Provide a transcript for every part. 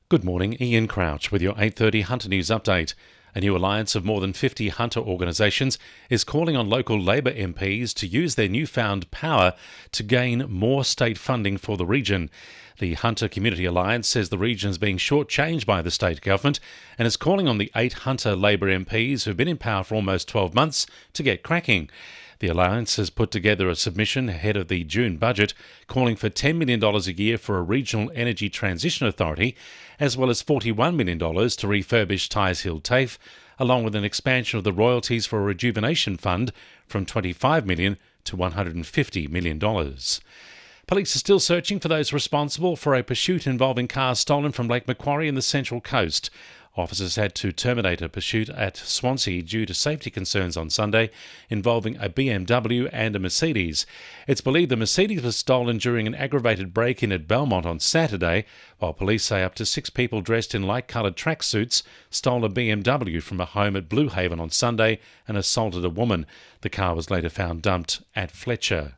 Good morning, Ian Crouch with your 8:30 Hunter News Update. A new alliance of more than 50 hunter organisations is calling on local Labor MPs to use their newfound power to gain more state funding for the region. The Hunter Community Alliance says the region is being shortchanged by the state government and is calling on the 8 Hunter Labor MPs who've been in power for almost 12 months to get cracking. The Alliance has put together a submission ahead of the June budget calling for $10 million a year for a regional energy transition authority, as well as $41 million to refurbish Tyers Hill TAFE, along with an expansion of the royalties for a rejuvenation fund from $25 million to $150 million. Police are still searching for those responsible for a pursuit involving cars stolen from Lake Macquarie in the Central Coast. Officers had to terminate a pursuit at Swansea due to safety concerns on Sunday involving a BMW and a Mercedes. It's believed the Mercedes was stolen during an aggravated break-in at Belmont on Saturday, while police say up to 6 people dressed in light-coloured tracksuits stole a BMW from a home at Blue Haven on Sunday and assaulted a woman. The car was later found dumped at Fletcher.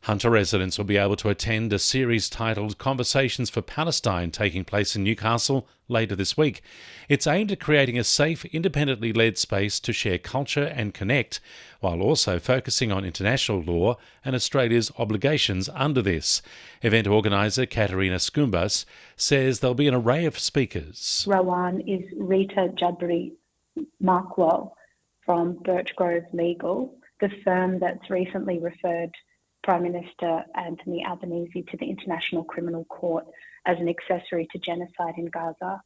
Hunter residents will be able to attend a series titled Conversations for Palestine taking place in Newcastle later this week. It's aimed at creating a safe, independently led space to share culture and connect, while also focusing on international law and Australia's obligations under this. Event organiser Katerina Skumbas says there'll be an array of speakers. Rowan is Rita Judbury Markwell from Birchgrove Legal, the firm that's recently referred Prime Minister Anthony Albanese to the International Criminal Court as an accessory to genocide in Gaza.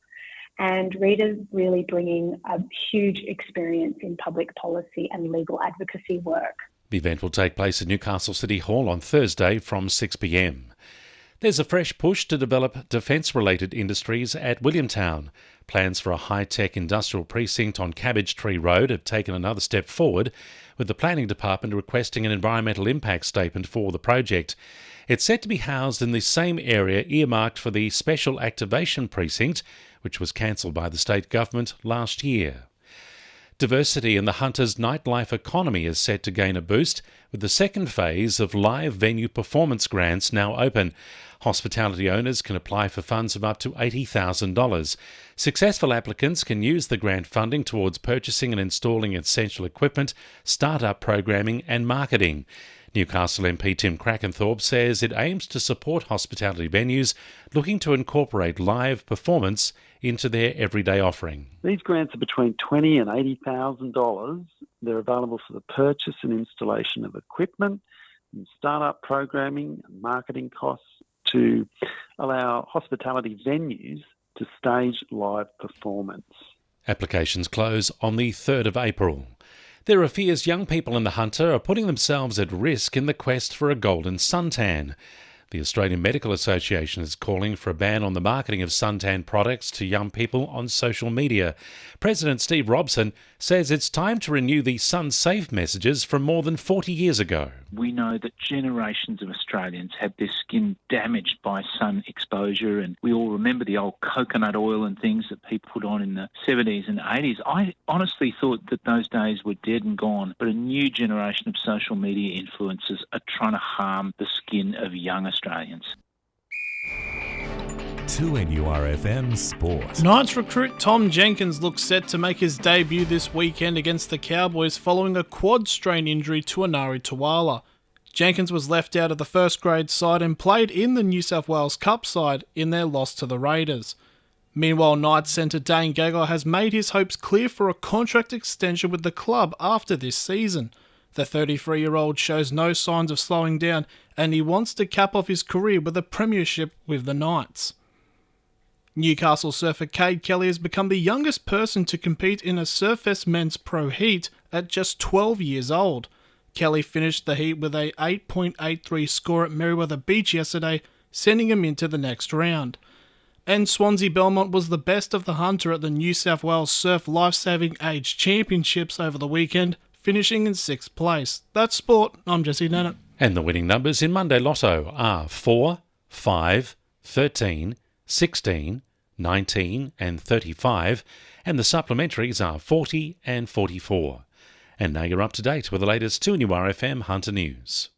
And Rita's really bringing a huge experience in public policy and legal advocacy work. The event will take place at Newcastle City Hall on Thursday from 6 p.m. There's a fresh push to develop defence-related industries at Williamtown. Plans for a high-tech industrial precinct on Cabbage Tree Road have taken another step forward, with the Planning Department requesting an environmental impact statement for the project. It's set to be housed in the same area earmarked for the Special Activation Precinct, which was cancelled by the state government last year. Diversity in the Hunters' nightlife economy is set to gain a boost, with the second phase of live venue performance grants now open. Hospitality owners can apply for funds of up to $80,000. Successful applicants can use the grant funding towards purchasing and installing essential equipment, start-up programming and marketing. Newcastle MP Tim Crackenthorpe says it aims to support hospitality venues looking to incorporate live performance into their everyday offering. These grants are between $20,000 and $80,000. They're available for the purchase and installation of equipment and start-up programming and marketing costs to allow hospitality venues to stage live performance. Applications close on the 3rd of April. There are fears young people in the Hunter are putting themselves at risk in the quest for a golden suntan. The Australian Medical Association is calling for a ban on the marketing of suntan products to young people on social media. President Steve Robson says it's time to renew the Sun Safe messages from more than 40 years ago. We know that generations of Australians have their skin damaged by sun exposure, and we all remember the old coconut oil and things that people put on in the 70s and 80s. I honestly thought that those days were dead and gone, but a new generation of social media influencers are trying to harm the skin of young Australians. 2NURFM Sport. Knights recruit Tom Jenkins looks set to make his debut this weekend against the Cowboys following a quad strain injury to Anari Tuwala. Jenkins was left out of the first grade side and played in the New South Wales Cup side in their loss to the Raiders. Meanwhile, Knights centre Dane Gagai has made his hopes clear for a contract extension with the club after this season. The 33-year-old shows no signs of slowing down and he wants to cap off his career with a premiership with the Knights. Newcastle surfer Cade Kelly has become the youngest person to compete in a Surfest Men's Pro Heat at just 12 years old. Kelly finished the heat with a 8.83 score at Meriwether Beach yesterday, sending him into the next round. And Swansea Belmont was the best of the Hunter at the New South Wales Surf Lifesaving Age Championships over the weekend, finishing in 6th place. That's sport. I'm Jessie Dennett. And the winning numbers in Monday Lotto are 4, 5, 13, 16, 19 and 35, and the supplementaries are 40 and 44. And now you're up to date with the latest 2NURFM Hunter News.